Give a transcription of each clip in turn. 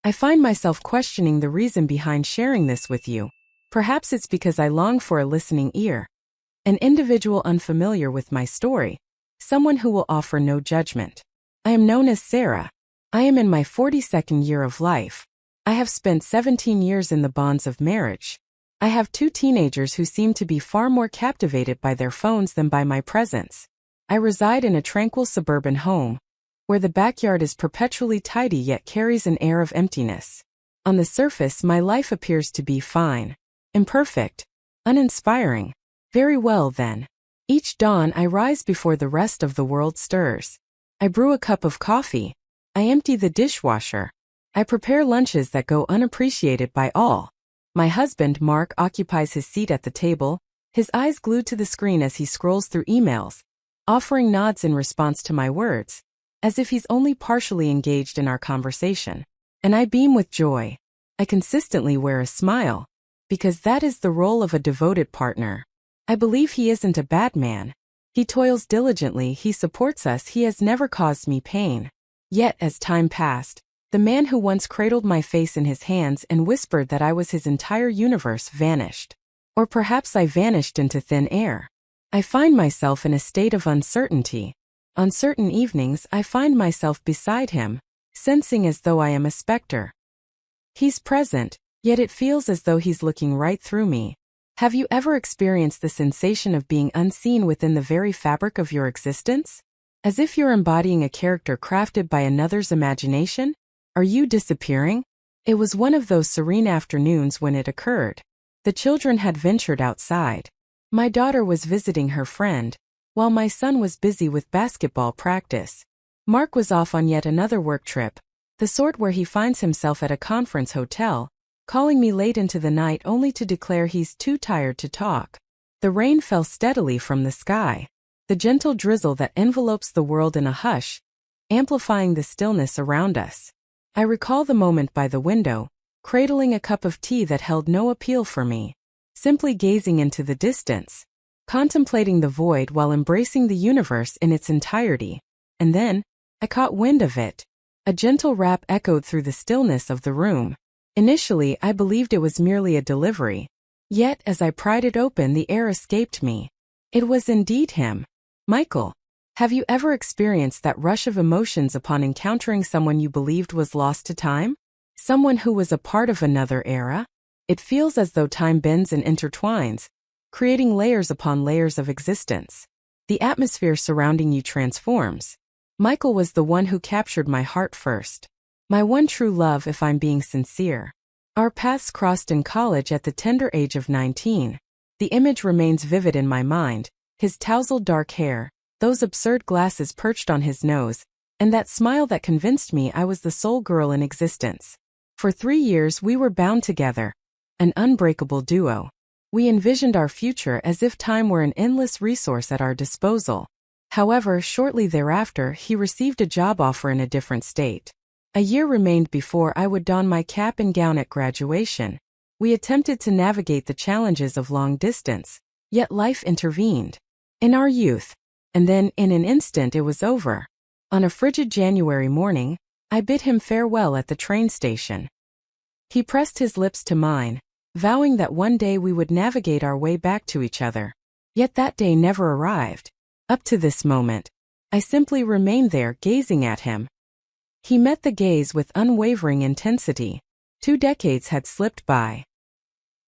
I find myself questioning the reason behind sharing this with you. Perhaps it's because I long for a listening ear. An individual unfamiliar with my story. Someone who will offer no judgment. I am known as Sarah. I am in my 42nd year of life. I have spent 17 years in the bonds of marriage. I have 2 teenagers who seem to be far more captivated by their phones than by my presence. I reside in a tranquil suburban home, where the backyard is perpetually tidy yet carries an air of emptiness. On the surface, my life appears to be fine, imperfect, uninspiring. Very well then. Each dawn I rise before the rest of the world stirs. I brew a cup of coffee. I empty the dishwasher. I prepare lunches that go unappreciated by all. My husband, Mark, occupies his seat at the table, his eyes glued to the screen as he scrolls through emails, offering nods in response to my words, as if he's only partially engaged in our conversation. And I beam with joy. I consistently wear a smile, because that is the role of a devoted partner. I believe he isn't a bad man. He toils diligently, he supports us, he has never caused me pain. Yet, as time passed, the man who once cradled my face in his hands and whispered that I was his entire universe vanished. Or perhaps I vanished into thin air. I find myself in a state of uncertainty. On certain evenings, I find myself beside him, sensing as though I am a specter. He's present, yet it feels as though he's looking right through me. Have you ever experienced the sensation of being unseen within the very fabric of your existence? As if you're embodying a character crafted by another's imagination? Are you disappearing? It was one of those serene afternoons when it occurred. The children had ventured outside. My daughter was visiting her friend, while my son was busy with basketball practice. Mark was off on yet another work trip, the sort where he finds himself at a conference hotel, calling me late into the night only to declare he's too tired to talk. The rain fell steadily from the sky, the gentle drizzle that envelopes the world in a hush, amplifying the stillness around us. I recall the moment by the window, cradling a cup of tea that held no appeal for me, simply gazing into the distance, contemplating the void while embracing the universe in its entirety. And then, I caught wind of it. A gentle rap echoed through the stillness of the room. Initially, I believed it was merely a delivery. Yet, as I pried it open, the air escaped me. It was indeed him. Michael. Have you ever experienced that rush of emotions upon encountering someone you believed was lost to time? Someone who was a part of another era? It feels as though time bends and intertwines, creating layers upon layers of existence. The atmosphere surrounding you transforms. Michael was the one who captured my heart first. My one true love, if I'm being sincere. Our paths crossed in college at the tender age of 19. The image remains vivid in my mind, his tousled dark hair, those absurd glasses perched on his nose, and that smile that convinced me I was the sole girl in existence. For 3 years we were bound together, an unbreakable duo. We envisioned our future as if time were an endless resource at our disposal. However, shortly thereafter he received a job offer in a different state. A year remained before I would don my cap and gown at graduation. We attempted to navigate the challenges of long distance, yet life intervened. In our youth. And then, in an instant, it was over. On a frigid January morning, I bid him farewell at the train station. He pressed his lips to mine, vowing that one day we would navigate our way back to each other. Yet that day never arrived. Up to this moment, I simply remained there gazing at him. He met the gaze with unwavering intensity. 2 decades had slipped by.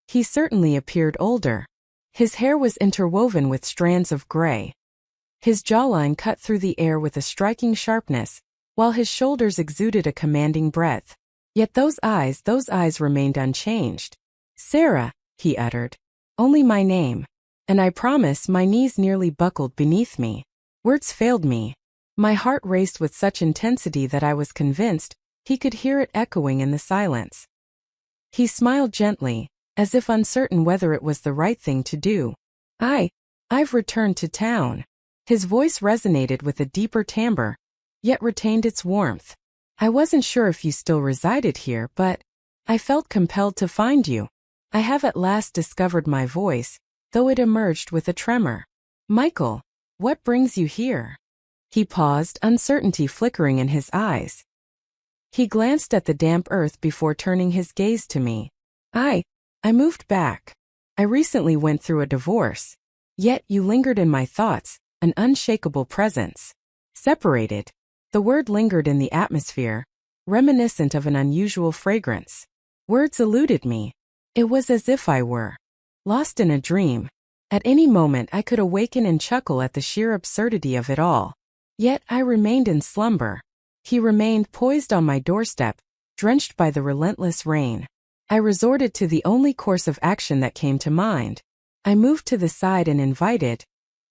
He certainly appeared older. His hair was interwoven with strands of gray. His jawline cut through the air with a striking sharpness, while his shoulders exuded a commanding breadth. Yet those eyes remained unchanged. "Sarah," he uttered. "Only my name." And I promise my knees nearly buckled beneath me. Words failed me. My heart raced with such intensity that I was convinced he could hear it echoing in the silence. He smiled gently, as if uncertain whether it was the right thing to do. I've returned to town." His voice resonated with a deeper timbre, yet retained its warmth. "I wasn't sure if you still resided here, but I felt compelled to find you. I have at last discovered my voice, though it emerged with a tremor. Michael, what brings you here?" He paused, uncertainty flickering in his eyes. He glanced at the damp earth before turning his gaze to me. I moved back. I recently went through a divorce. Yet you lingered in my thoughts, an unshakable presence. Separated. The word lingered in the atmosphere, reminiscent of an unusual fragrance. Words eluded me. It was as if I were lost in a dream. At any moment I could awaken and chuckle at the sheer absurdity of it all. Yet I remained in slumber. He remained poised on my doorstep, drenched by the relentless rain. I resorted to the only course of action that came to mind. I moved to the side and invited,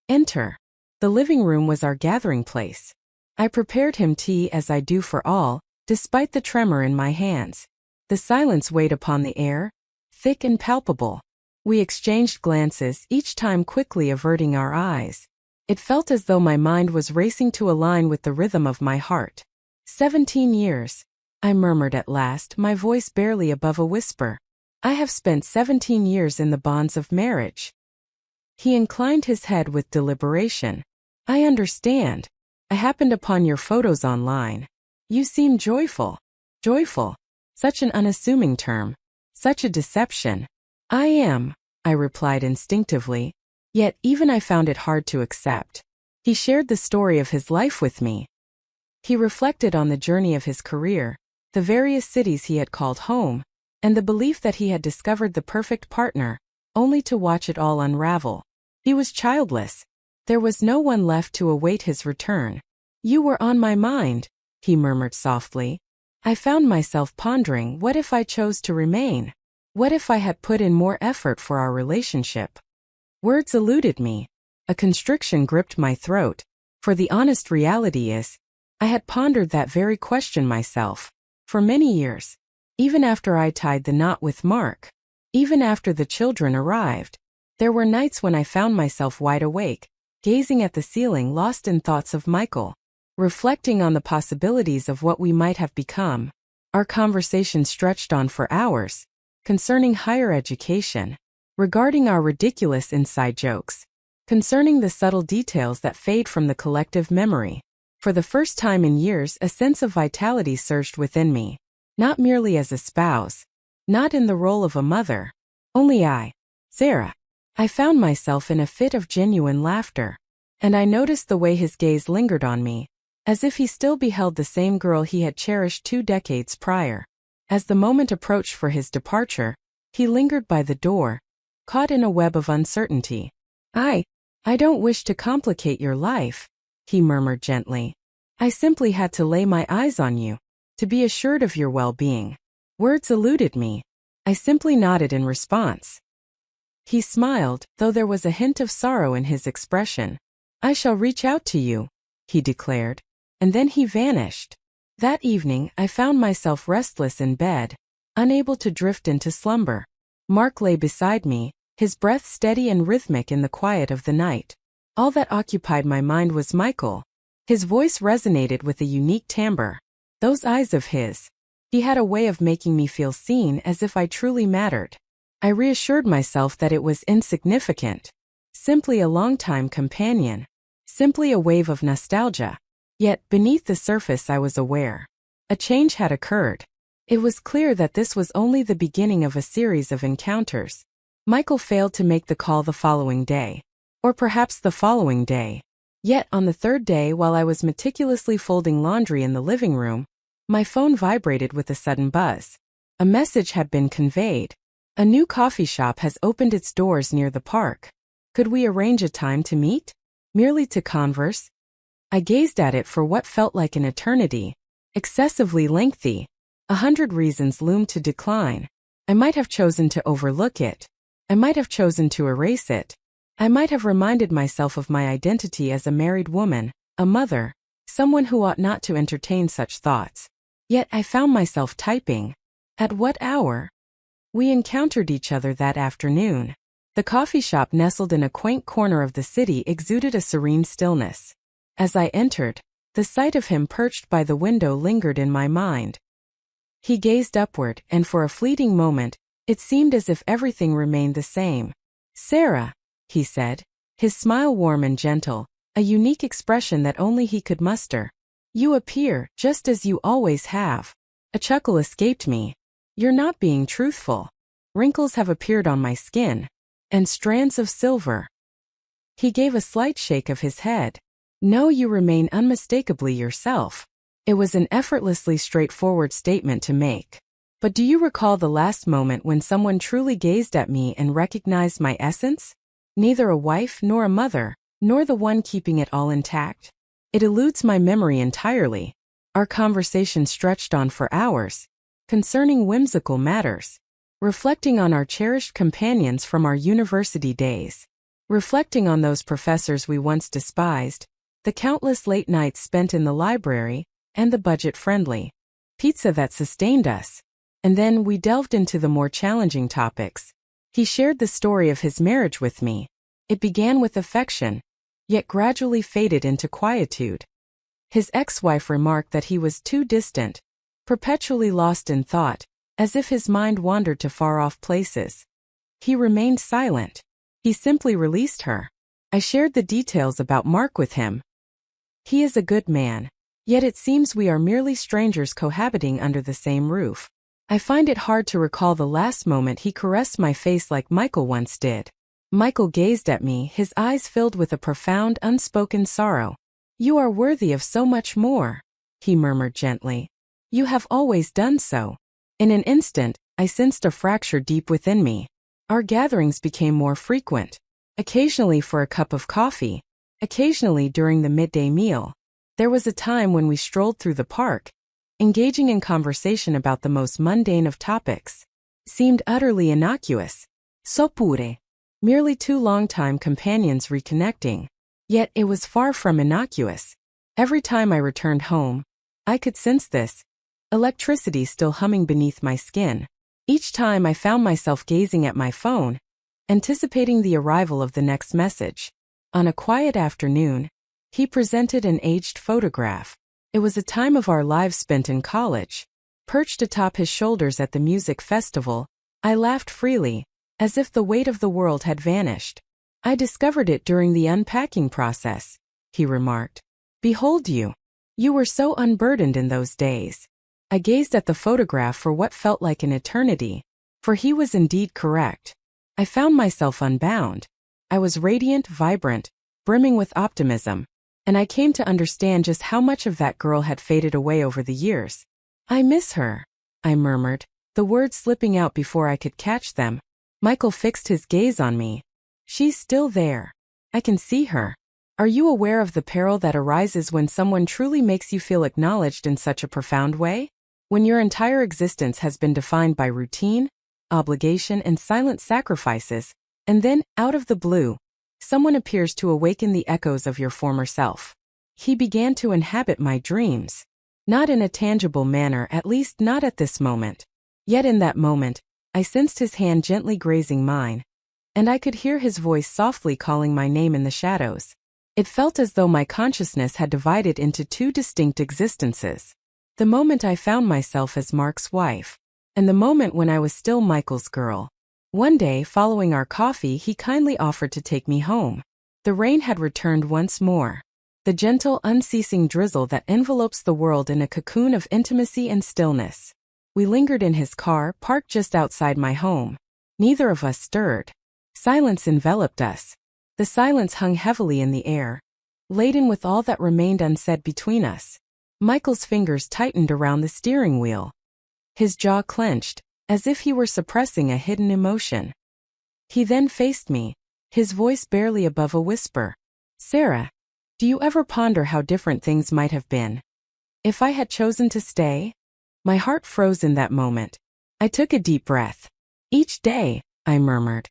"Enter." The living room was our gathering place. I prepared him tea as I do for all, despite the tremor in my hands. The silence weighed upon the air, thick and palpable. We exchanged glances, each time quickly averting our eyes. It felt as though my mind was racing to align with the rhythm of my heart. 17 years, I murmured at last, my voice barely above a whisper. I have spent 17 years in the bonds of marriage. He inclined his head with deliberation. I understand. I happened upon your photos online. You seem joyful. Joyful. Such an unassuming term. Such a deception. I am, I replied instinctively. Yet even I found it hard to accept. He shared the story of his life with me. He reflected on the journey of his career, the various cities he had called home, and the belief that he had discovered the perfect partner, only to watch it all unravel. He was childless. There was no one left to await his return. You were on my mind, he murmured softly. I found myself pondering, what if I chose to remain? What if I had put in more effort for our relationship? Words eluded me. A constriction gripped my throat. For the honest reality is, I had pondered that very question myself. For many years. Even after I tied the knot with Mark. Even after the children arrived. There were nights when I found myself wide awake, gazing at the ceiling, lost in thoughts of Michael. Reflecting on the possibilities of what we might have become. Our conversation stretched on for hours. Concerning higher education. Regarding our ridiculous inside jokes. Concerning the subtle details that fade from the collective memory. For the first time in years, a sense of vitality surged within me. Not merely as a spouse. Not in the role of a mother. Only I, Sarah. I found myself in a fit of genuine laughter. And I noticed the way his gaze lingered on me. As if he still beheld the same girl he had cherished 2 decades prior. As the moment approached for his departure, he lingered by the door, caught in a web of uncertainty. I don't wish to complicate your life, he murmured gently. I simply had to lay my eyes on you, to be assured of your well-being. Words eluded me. I simply nodded in response. He smiled, though there was a hint of sorrow in his expression. I shall reach out to you, he declared. And then he vanished. That evening, I found myself restless in bed, unable to drift into slumber. Mark lay beside me, his breath steady and rhythmic in the quiet of the night. All that occupied my mind was Michael. His voice resonated with a unique timbre. Those eyes of his. He had a way of making me feel seen, as if I truly mattered. I reassured myself that it was insignificant. Simply a longtime companion. Simply a wave of nostalgia. Yet, beneath the surface I was aware. A change had occurred. It was clear that this was only the beginning of a series of encounters. Michael failed to make the call the following day. Or perhaps the following day. Yet, on the 3rd day, while I was meticulously folding laundry in the living room, my phone vibrated with a sudden buzz. A message had been conveyed. A new coffee shop has opened its doors near the park. Could we arrange a time to meet? Merely to converse? I gazed at it for what felt like an eternity. Excessively lengthy. 100 reasons loomed to decline. I might have chosen to overlook it. I might have chosen to erase it. I might have reminded myself of my identity as a married woman, a mother, someone who ought not to entertain such thoughts. Yet I found myself typing. At what hour? We encountered each other that afternoon. The coffee shop nestled in a quaint corner of the city exuded a serene stillness. As I entered, the sight of him perched by the window lingered in my mind. He gazed upward, and for a fleeting moment, it seemed as if everything remained the same. Sarah, he said, his smile warm and gentle, a unique expression that only he could muster. You appear, just as you always have. A chuckle escaped me. You're not being truthful. Wrinkles have appeared on my skin. And strands of silver. He gave a slight shake of his head. No, you remain unmistakably yourself. It was an effortlessly straightforward statement to make. But do you recall the last moment when someone truly gazed at me and recognized my essence? Neither a wife nor a mother, nor the one keeping it all intact. It eludes my memory entirely. Our conversation stretched on for hours, concerning whimsical matters, reflecting on our cherished companions from our university days, reflecting on those professors we once despised, the countless late nights spent in the library, and the budget-friendly pizza that sustained us. And then we delved into the more challenging topics. He shared the story of his marriage with me. It began with affection, yet gradually faded into quietude. His ex-wife remarked that he was too distant, perpetually lost in thought, as if his mind wandered to far-off places. He remained silent. He simply released her. I shared the details about Mark with him. He is a good man, yet it seems we are merely strangers cohabiting under the same roof. I find it hard to recall the last moment he caressed my face like Michael once did. Michael gazed at me, his eyes filled with a profound, unspoken sorrow. You are worthy of so much more, he murmured gently. You have always done so. In an instant, I sensed a fracture deep within me. Our gatherings became more frequent, occasionally for a cup of coffee, occasionally during the midday meal. There was a time when we strolled through the park, engaging in conversation about the most mundane of topics. Seemed utterly innocuous. So pure. Merely two long-time companions reconnecting. Yet it was far from innocuous. Every time I returned home, I could sense this electricity still humming beneath my skin. Each time I found myself gazing at my phone, anticipating the arrival of the next message. On a quiet afternoon, he presented an aged photograph. It was a time of our lives spent in college. Perched atop his shoulders at the music festival, I laughed freely, as if the weight of the world had vanished. I discovered it during the unpacking process, he remarked. Behold you. You were so unburdened in those days. I gazed at the photograph for what felt like an eternity, for he was indeed correct. I found myself unbound. I was radiant, vibrant, brimming with optimism, and I came to understand just how much of that girl had faded away over the years. I miss her, I murmured, the words slipping out before I could catch them. Michael fixed his gaze on me. She's still there. I can see her. Are you aware of the peril that arises when someone truly makes you feel acknowledged in such a profound way? When your entire existence has been defined by routine, obligation, and silent sacrifices, and then, out of the blue, someone appears to awaken the echoes of your former self. He began to inhabit my dreams. Not in a tangible manner, at least not at this moment. Yet in that moment, I sensed his hand gently grazing mine, and I could hear his voice softly calling my name in the shadows. It felt as though my consciousness had divided into two distinct existences. The moment I found myself as Mark's wife, and the moment when I was still Michael's girl. One day, following our coffee, he kindly offered to take me home. The rain had returned once more. The gentle, unceasing drizzle that envelopes the world in a cocoon of intimacy and stillness. We lingered in his car, parked just outside my home. Neither of us stirred. Silence enveloped us. The silence hung heavily in the air, laden with all that remained unsaid between us. Michael's fingers tightened around the steering wheel. His jaw clenched, as if he were suppressing a hidden emotion. He then faced me, his voice barely above a whisper. Sarah, do you ever ponder how different things might have been if I had chosen to stay? My heart froze in that moment. I took a deep breath. Each day, I murmured.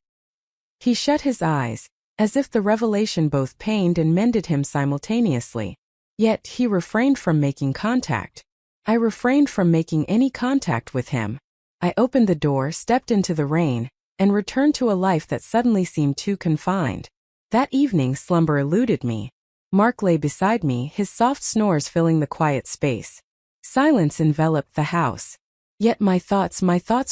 He shut his eyes, as if the revelation both pained and mended him simultaneously. Yet he refrained from making contact. I refrained from making any contact with him. I opened the door, stepped into the rain, and returned to a life that suddenly seemed too confined. That evening, slumber eluded me. Mark lay beside me, his soft snores filling the quiet space. Silence enveloped the house. Yet my thoughts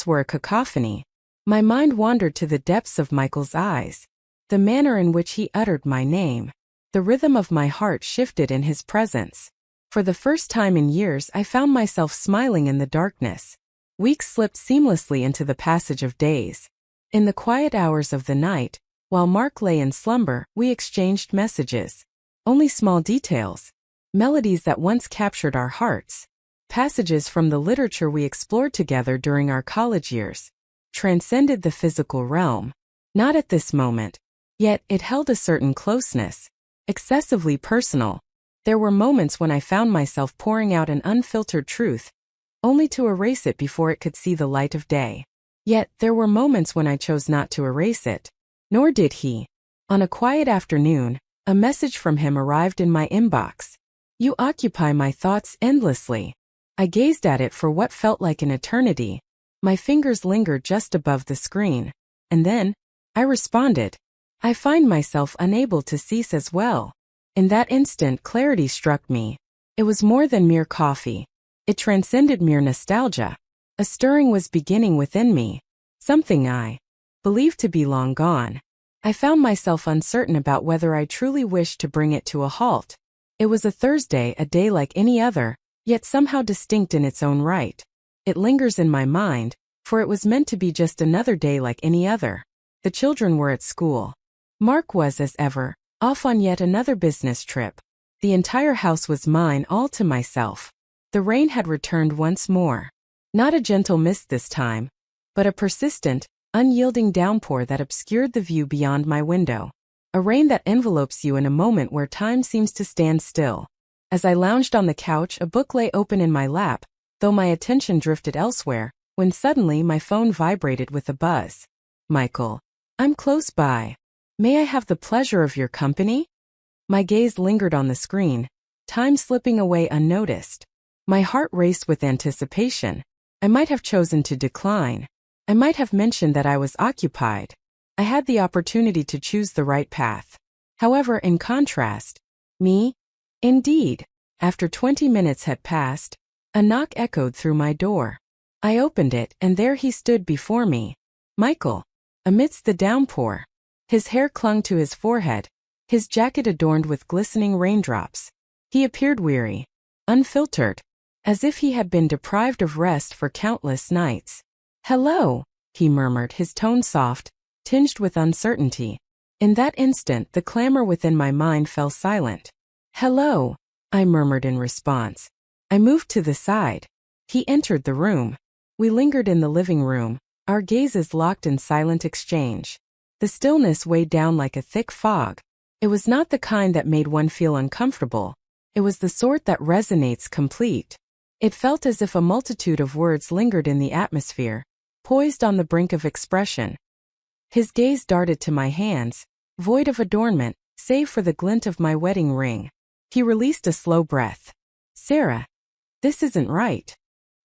were a cacophony. My mind wandered to the depths of Michael's eyes. The manner in which he uttered my name. The rhythm of my heart shifted in his presence. For the first time in years, I found myself smiling in the darkness. Weeks slipped seamlessly into the passage of days. In the quiet hours of the night, while Mark lay in slumber, we exchanged messages. Only small details. Melodies that once captured our hearts. Passages from the literature we explored together during our college years. Transcended the physical realm. Not at this moment. Yet, it held a certain closeness. Excessively personal. There were moments when I found myself pouring out an unfiltered truth, only to erase it before it could see the light of day. Yet, there were moments when I chose not to erase it. Nor did he. On a quiet afternoon, a message from him arrived in my inbox. "You occupy my thoughts endlessly." I gazed at it for what felt like an eternity. My fingers lingered just above the screen. And then, I responded. "I find myself unable to cease as well." In that instant, clarity struck me. It was more than mere coffee. It transcended mere nostalgia. A stirring was beginning within me. Something I believed to be long gone. I found myself uncertain about whether I truly wished to bring it to a halt. It was a Thursday, a day like any other, yet somehow distinct in its own right. It lingers in my mind, for it was meant to be just another day like any other. The children were at school. Mark was, as ever, off on yet another business trip. The entire house was mine all to myself. The rain had returned once more. Not a gentle mist this time, but a persistent, unyielding downpour that obscured the view beyond my window. A rain that envelopes you in a moment where time seems to stand still. As I lounged on the couch, a book lay open in my lap, though my attention drifted elsewhere, when suddenly my phone vibrated with a buzz. "Michael, I'm close by. May I have the pleasure of your company?" My gaze lingered on the screen, time slipping away unnoticed. My heart raced with anticipation. I might have chosen to decline. I might have mentioned that I was occupied. I had the opportunity to choose the right path. However, in contrast, me? Indeed. After 20 minutes had passed, a knock echoed through my door. I opened it, and there he stood before me. Michael. Amidst the downpour. His hair clung to his forehead, his jacket adorned with glistening raindrops. He appeared weary, unfiltered, as if he had been deprived of rest for countless nights. "Hello," he murmured, his tone soft, tinged with uncertainty. In that instant, the clamor within my mind fell silent. "Hello," I murmured in response. I moved to the side. He entered the room. We lingered in the living room, our gazes locked in silent exchange. The stillness weighed down like a thick fog. It was not the kind that made one feel uncomfortable. It was the sort that resonates complete. It felt as if a multitude of words lingered in the atmosphere, poised on the brink of expression. His gaze darted to my hands, void of adornment, save for the glint of my wedding ring. He released a slow breath. "Sarah, this isn't right."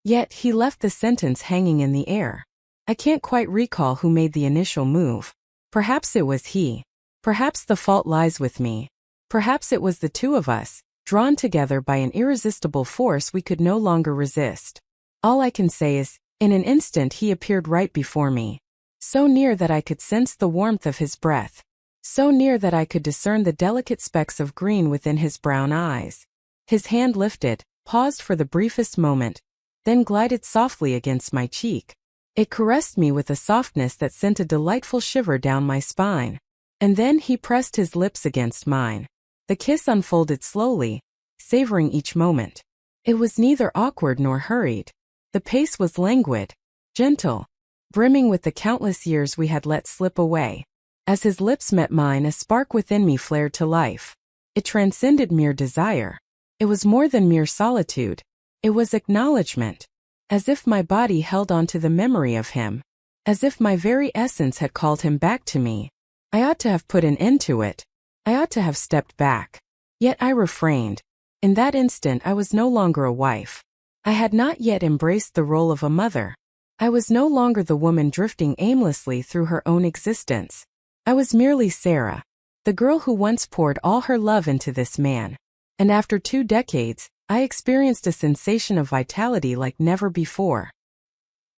Yet he left the sentence hanging in the air. I can't quite recall who made the initial move. Perhaps it was he. Perhaps the fault lies with me. Perhaps it was the two of us, drawn together by an irresistible force we could no longer resist. All I can say is, in an instant he appeared right before me. So near that I could sense the warmth of his breath. So near that I could discern the delicate specks of green within his brown eyes. His hand lifted, paused for the briefest moment, then glided softly against my cheek. It caressed me with a softness that sent a delightful shiver down my spine. And then he pressed his lips against mine. The kiss unfolded slowly, savoring each moment. It was neither awkward nor hurried. The pace was languid, gentle, brimming with the countless years we had let slip away. As his lips met mine, a spark within me flared to life. It transcended mere desire. It was more than mere solitude. It was acknowledgement. As if my body held on to the memory of him. As if my very essence had called him back to me. I ought to have put an end to it. I ought to have stepped back. Yet I refrained. In that instant I was no longer a wife. I had not yet embraced the role of a mother. I was no longer the woman drifting aimlessly through her own existence. I was merely Sarah, the girl who once poured all her love into this man. And after 2 decades, I experienced a sensation of vitality like never before.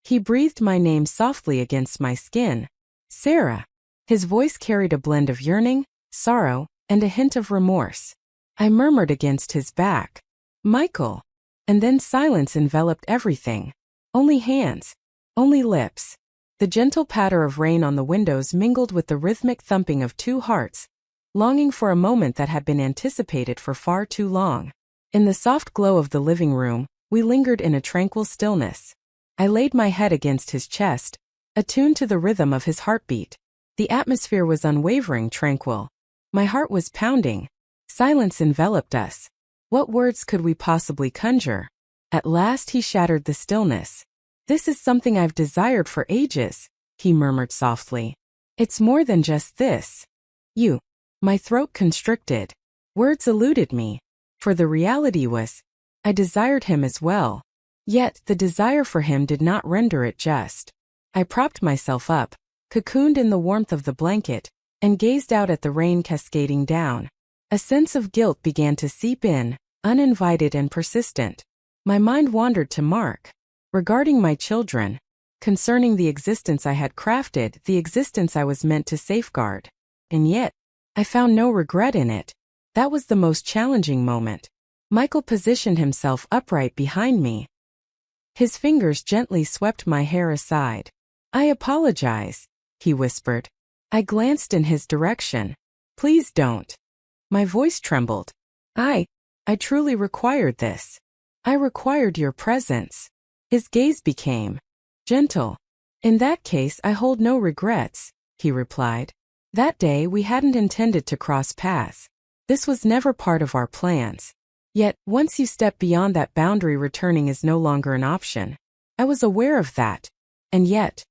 He breathed my name softly against my skin. "Sarah." His voice carried a blend of yearning, sorrow, and a hint of remorse. I murmured against his back. Michael. And then silence enveloped everything. Only hands. Only lips. The gentle patter of rain on the windows mingled with the rhythmic thumping of two hearts, longing for a moment that had been anticipated for far too long. In the soft glow of the living room, we lingered in a tranquil stillness. I laid my head against his chest, attuned to the rhythm of his heartbeat. The atmosphere was unwavering, tranquil. My heart was pounding. Silence enveloped us. What words could we possibly conjure? At last he shattered the stillness. "This is something I've desired for ages," he murmured softly. "It's more than just this. You." My throat constricted. Words eluded me. For the reality was, I desired him as well. Yet the desire for him did not render it just. I propped myself up, cocooned in the warmth of the blanket, and gazed out at the rain cascading down. A sense of guilt began to seep in, uninvited and persistent. My mind wandered to Mark. Regarding my children. Concerning the existence I had crafted, the existence I was meant to safeguard. And yet, I found no regret in it. That was the most challenging moment. Michael positioned himself upright behind me. His fingers gently swept my hair aside. "I apologize," he whispered. I glanced in his direction. "Please don't." My voice trembled. I truly required this. I required your presence." His gaze became gentle. "In that case, I hold no regrets," he replied. "That day we hadn't intended to cross paths. This was never part of our plans. Yet, once you step beyond that boundary, returning is no longer an option. I was aware of that. And yet,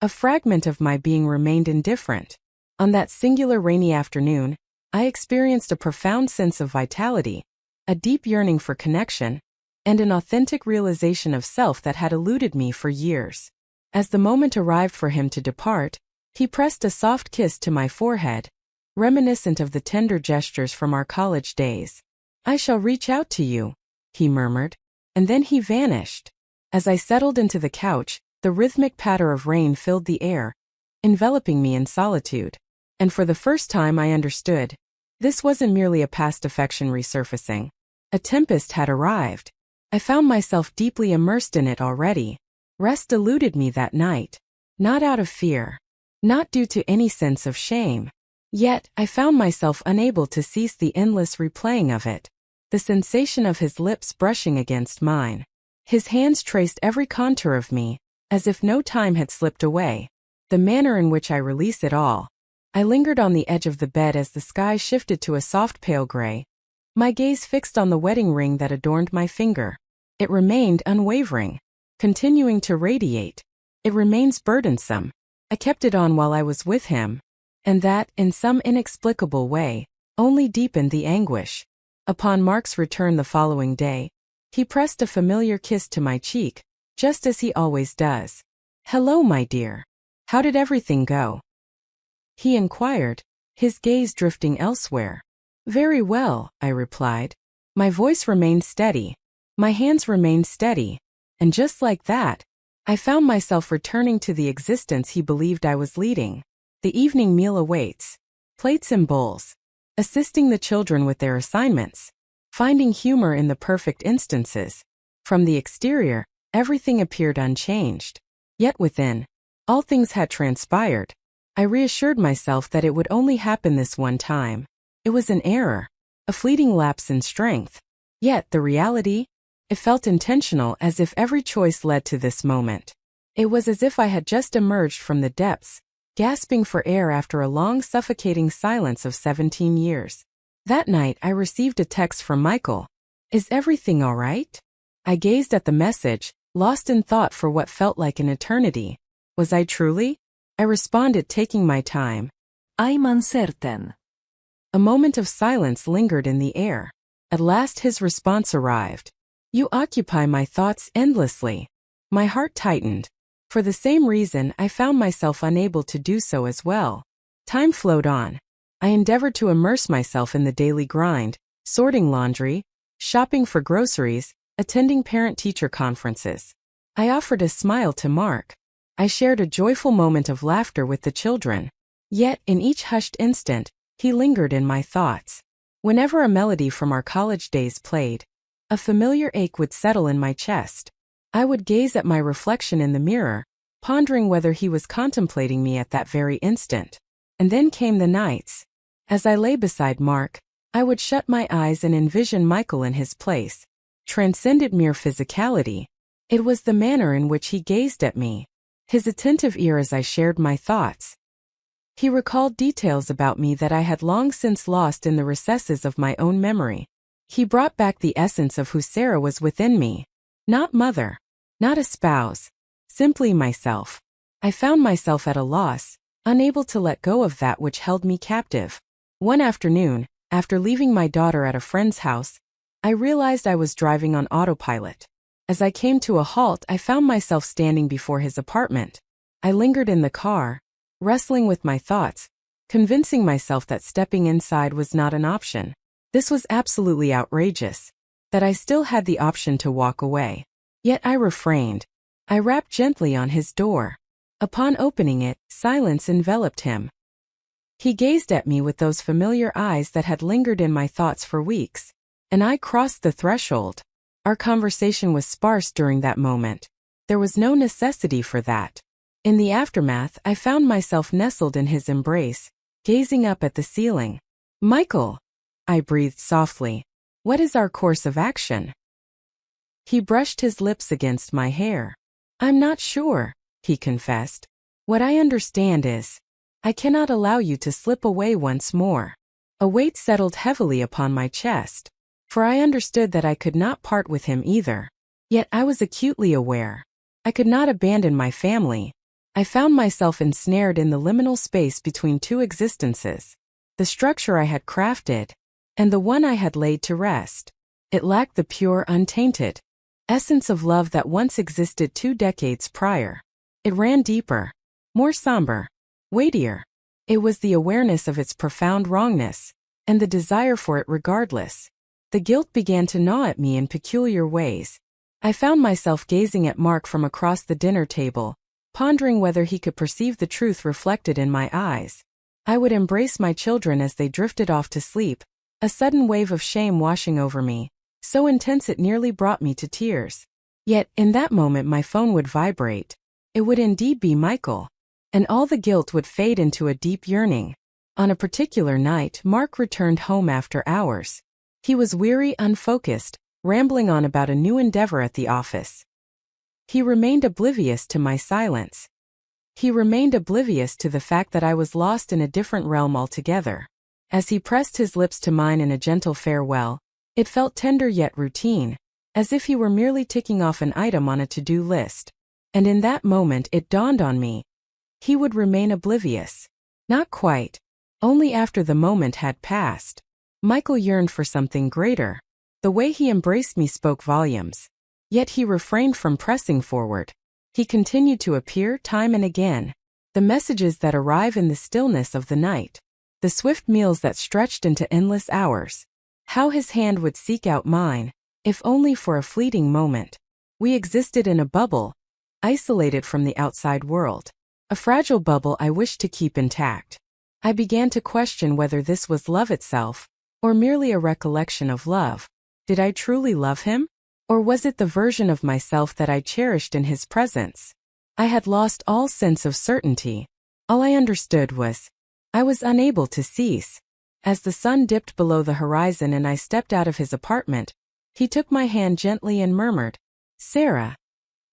a fragment of my being remained indifferent. On that singular rainy afternoon, I experienced a profound sense of vitality, a deep yearning for connection, and an authentic realization of self that had eluded me for years. As the moment arrived for him to depart, he pressed a soft kiss to my forehead, reminiscent of the tender gestures from our college days. "I shall reach out to you," he murmured, and then he vanished. As I settled into the couch, the rhythmic patter of rain filled the air, enveloping me in solitude. And for the first time I understood. This wasn't merely a past affection resurfacing. A tempest had arrived. I found myself deeply immersed in it already. Rest eluded me that night. Not out of fear. Not due to any sense of shame. Yet, I found myself unable to cease the endless replaying of it. The sensation of his lips brushing against mine. His hands traced every contour of me, as if no time had slipped away. The manner in which I release it all. I lingered on the edge of the bed as the sky shifted to a soft pale gray. My gaze fixed on the wedding ring that adorned my finger. It remained unwavering, continuing to radiate. It remains burdensome. I kept it on while I was with him, and that, in some inexplicable way, only deepened the anguish. Upon Mark's return the following day, he pressed a familiar kiss to my cheek, just as he always does. "Hello, my dear. How did everything go?" he inquired, his gaze drifting elsewhere. "Very well," I replied. My voice remained steady. My hands remained steady. And just like that, I found myself returning to the existence he believed I was leading. The evening meal awaits. Plates and bowls. Assisting the children with their assignments. Finding humor in the perfect instances. From the exterior, everything appeared unchanged. Yet within, all things had transpired. I reassured myself that it would only happen this one time. It was an error, a fleeting lapse in strength. Yet the reality? It felt intentional, as if every choice led to this moment. It was as if I had just emerged from the depths, gasping for air after a long suffocating silence of 17 years. That night I received a text from Michael. "Is everything all right?" I gazed at the message, lost in thought for what felt like an eternity. Was I truly? I responded, taking my time. "I'm uncertain." A moment of silence lingered in the air. At last his response arrived. "You occupy my thoughts endlessly." My heart tightened. For the same reason, I found myself unable to do so as well. Time flowed on. I endeavored to immerse myself in the daily grind, sorting laundry, shopping for groceries, attending parent-teacher conferences. I offered a smile to Mark. I shared a joyful moment of laughter with the children. Yet, in each hushed instant, he lingered in my thoughts. Whenever a melody from our college days played, A familiar ache would settle in my chest. I would gaze at my reflection in the mirror, pondering whether he was contemplating me at that very instant. And then came the nights. As I lay beside Mark, I would shut my eyes and envision Michael in his place. Transcended mere physicality. It was the manner in which he gazed at me, his attentive ear as I shared my thoughts. He recalled details about me that I had long since lost in the recesses of my own memory. He brought back the essence of who Sarah was within me. Not mother, not a spouse, simply myself. I found myself at a loss, unable to let go of that which held me captive. One afternoon, after leaving my daughter at a friend's house, I realized I was driving on autopilot. As I came to a halt, I found myself standing before his apartment. I lingered in the car, wrestling with my thoughts, convincing myself that stepping inside was not an option. This was absolutely outrageous, that I still had the option to walk away. Yet I refrained. I rapped gently on his door. Upon opening it, silence enveloped him. He gazed at me with those familiar eyes that had lingered in my thoughts for weeks, and I crossed the threshold. Our conversation was sparse during that moment. There was no necessity for that. In the aftermath, I found myself nestled in his embrace, gazing up at the ceiling. "Michael," I breathed softly, "what is our course of action?" He brushed his lips against my hair. "I'm not sure," he confessed. "What I understand is, I cannot allow you to slip away once more." A weight settled heavily upon my chest, for I understood that I could not part with him either. Yet I was acutely aware. I could not abandon my family. I found myself ensnared in the liminal space between two existences. The structure I had crafted, and the one I had laid to rest. It lacked the pure, untainted essence of love that once existed 2 decades prior. It ran deeper, more somber, weightier. It was the awareness of its profound wrongness, and the desire for it regardless. The guilt began to gnaw at me in peculiar ways. I found myself gazing at Mark from across the dinner table, pondering whether he could perceive the truth reflected in my eyes. I would embrace my children as they drifted off to sleep, a sudden wave of shame washing over me, so intense it nearly brought me to tears. Yet, in that moment my phone would vibrate. It would indeed be Michael, and all the guilt would fade into a deep yearning. On a particular night, Mark returned home after hours. He was weary, unfocused, rambling on about a new endeavor at the office. He remained oblivious to my silence. He remained oblivious to the fact that I was lost in a different realm altogether. As he pressed his lips to mine in a gentle farewell, it felt tender yet routine, as if he were merely ticking off an item on a to-do list. And in that moment it dawned on me. He would remain oblivious. Not quite. Only after the moment had passed. Michael yearned for something greater. The way he embraced me spoke volumes. Yet he refrained from pressing forward. He continued to appear time and again. The messages that arrive in the stillness of the night. The swift meals that stretched into endless hours. How his hand would seek out mine, if only for a fleeting moment. We existed in a bubble, isolated from the outside world. A fragile bubble I wished to keep intact. I began to question whether this was love itself, or merely a recollection of love. Did I truly love him? Or was it the version of myself that I cherished in his presence? I had lost all sense of certainty. All I understood was, I was unable to cease. As the sun dipped below the horizon and I stepped out of his apartment, he took my hand gently and murmured, "Sarah,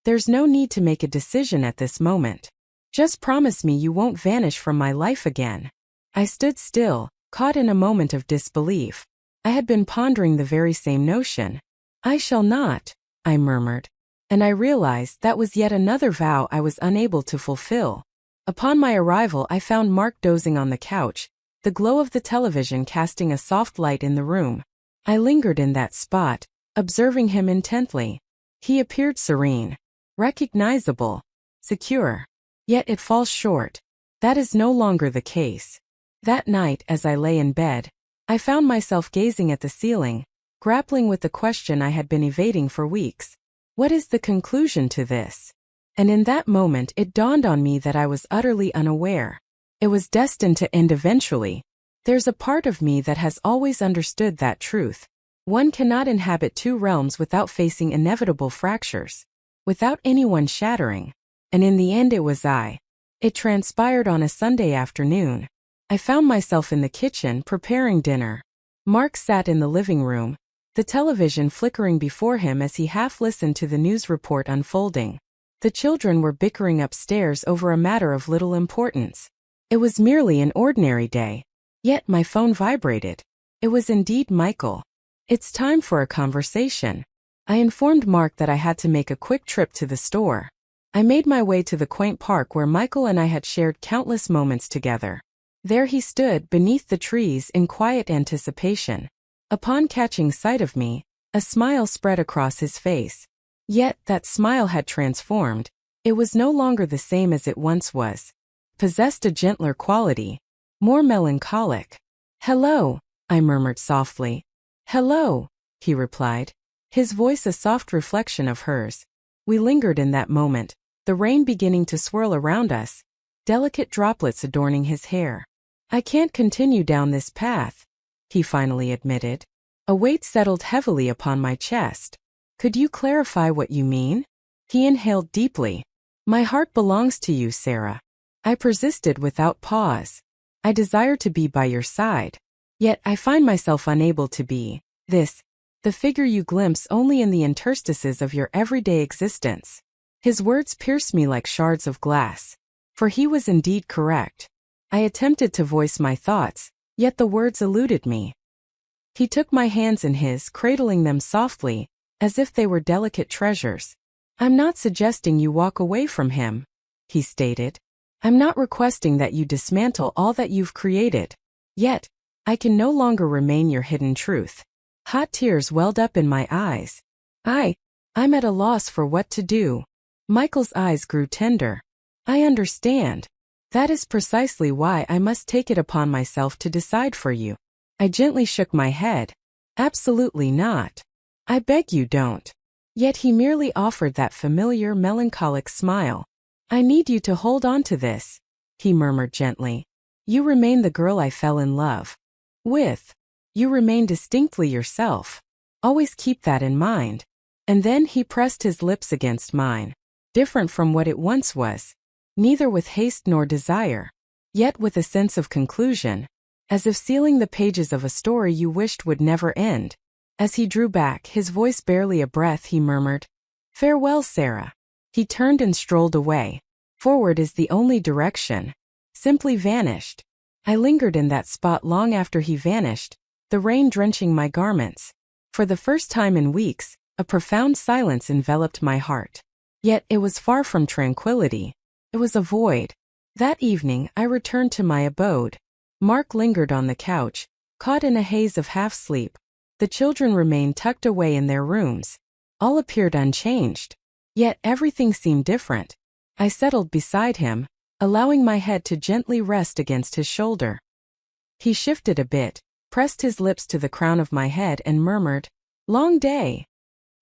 there's no need to make a decision at this moment. Just promise me you won't vanish from my life again." I stood still, caught in a moment of disbelief. I had been pondering the very same notion. "I shall not," I murmured. And I realized that was yet another vow I was unable to fulfill. Upon my arrival I found Mark dozing on the couch, the glow of the television casting a soft light in the room. I lingered in that spot, observing him intently. He appeared serene, recognizable, secure. Yet it falls short. That is no longer the case. That night, as I lay in bed, I found myself gazing at the ceiling, grappling with the question I had been evading for weeks. What is the conclusion to this? And in that moment it dawned on me that I was utterly unaware. It was destined to end eventually. There's a part of me that has always understood that truth. One cannot inhabit two realms without facing inevitable fractures, without anyone shattering. And in the end it was I. It transpired on a Sunday afternoon. I found myself in the kitchen preparing dinner. Mark sat in the living room, the television flickering before him as he half listened to the news report unfolding. The children were bickering upstairs over a matter of little importance. It was merely an ordinary day. Yet my phone vibrated. It was indeed Michael. "It's time for a conversation." I informed Mark that I had to make a quick trip to the store. I made my way to the quaint park where Michael and I had shared countless moments together. There he stood beneath the trees in quiet anticipation. Upon catching sight of me, a smile spread across his face. Yet that smile had transformed. It was no longer the same as it once was. Possessed a gentler quality, more melancholic. "Hello," I murmured softly. "Hello," he replied, his voice a soft reflection of hers. We lingered in that moment, the rain beginning to swirl around us, delicate droplets adorning his hair. "I can't continue down this path," he finally admitted. A weight settled heavily upon my chest. "Could you clarify what you mean?" He inhaled deeply. "My heart belongs to you, Sarah." I persisted without pause. "I desire to be by your side. Yet I find myself unable to be the figure you glimpse only in the interstices of your everyday existence." His words pierced me like shards of glass. For he was indeed correct. I attempted to voice my thoughts, yet the words eluded me. He took my hands in his, cradling them softly, as if they were delicate treasures. "I'm not suggesting you walk away from him," he stated. "I'm not requesting that you dismantle all that you've created. Yet, I can no longer remain your hidden truth." Hot tears welled up in my eyes. I'm at a loss for what to do." Michael's eyes grew tender. "I understand. That is precisely why I must take it upon myself to decide for you." I gently shook my head. "Absolutely not. I beg you don't." Yet he merely offered that familiar melancholic smile. "I need you to hold on to this," he murmured gently. "You remain the girl I fell in love with. You remain distinctly yourself. Always keep that in mind." And then he pressed his lips against mine. Different from what it once was. Neither with haste nor desire. Yet with a sense of conclusion. As if sealing the pages of a story you wished would never end. As he drew back, his voice barely a breath, he murmured, "Farewell, Sarah." He turned and strolled away. Forward is the only direction. Simply vanished. I lingered in that spot long after he vanished, the rain drenching my garments. For the first time in weeks, a profound silence enveloped my heart. Yet it was far from tranquility. It was a void. That evening I returned to my abode. Mark lingered on the couch, caught in a haze of half-sleep. The children remained tucked away in their rooms. All appeared unchanged. Yet everything seemed different. I settled beside him, allowing my head to gently rest against his shoulder. He shifted a bit, pressed his lips to the crown of my head and murmured, "Long day."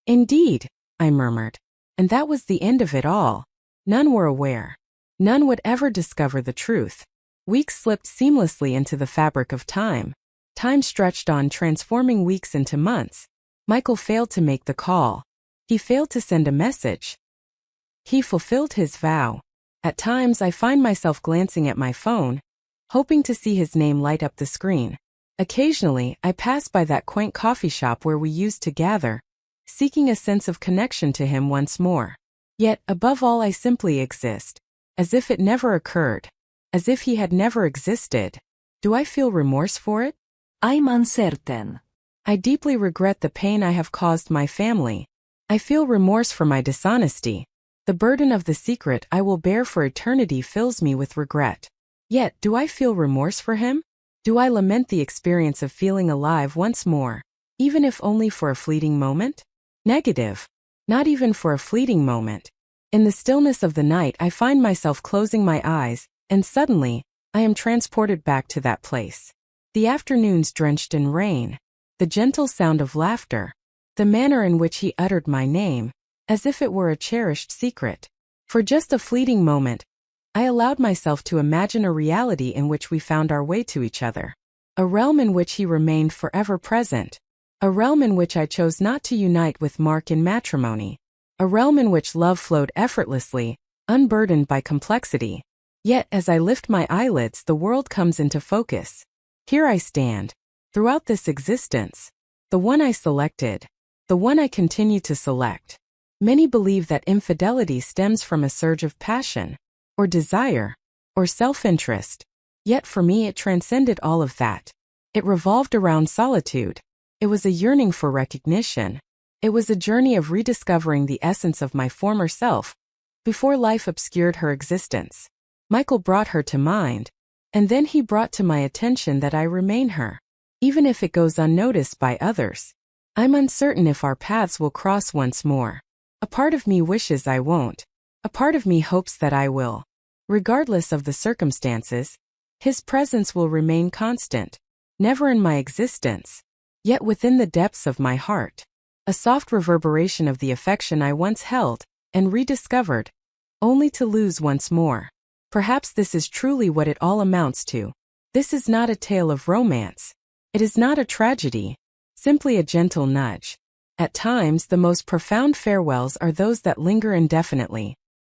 "Indeed," I murmured. And that was the end of it all. None were aware. None would ever discover the truth. Weeks slipped seamlessly into the fabric of time. Time stretched on, transforming weeks into months. Michael failed to make the call. He failed to send a message. He fulfilled his vow. At times I find myself glancing at my phone, hoping to see his name light up the screen. Occasionally, I pass by that quaint coffee shop where we used to gather, seeking a sense of connection to him once more. Yet, above all, I simply exist, as if it never occurred, as if he had never existed. Do I feel remorse for it? I'm uncertain. I deeply regret the pain I have caused my family. I feel remorse for my dishonesty. The burden of the secret I will bear for eternity fills me with regret. Yet, do I feel remorse for him? Do I lament the experience of feeling alive once more, even if only for a fleeting moment? Negative. Not even for a fleeting moment. In the stillness of the night I find myself closing my eyes, and suddenly, I am transported back to that place. The afternoons drenched in rain. The gentle sound of laughter. The manner in which he uttered my name, as if it were a cherished secret. For just a fleeting moment, I allowed myself to imagine a reality in which we found our way to each other. A realm in which he remained forever present. A realm in which I chose not to unite with Mark in matrimony. A realm in which love flowed effortlessly, unburdened by complexity. Yet as I lift my eyelids, the world comes into focus. Here I stand, throughout this existence, the one I selected, the one I continue to select. Many believe that infidelity stems from a surge of passion, or desire, or self-interest. Yet for me it transcended all of that. It revolved around solitude. It was a yearning for recognition. It was a journey of rediscovering the essence of my former self, before life obscured her existence. Michael brought her to mind, and then he brought to my attention that I remain her, even if it goes unnoticed by others. I'm uncertain if our paths will cross once more. A part of me wishes I won't. A part of me hopes that I will. Regardless of the circumstances, his presence will remain constant, never in my existence, yet within the depths of my heart. A soft reverberation of the affection I once held and rediscovered, only to lose once more. Perhaps this is truly what it all amounts to. This is not a tale of romance. It is not a tragedy, simply a gentle nudge. At times, the most profound farewells are those that linger indefinitely.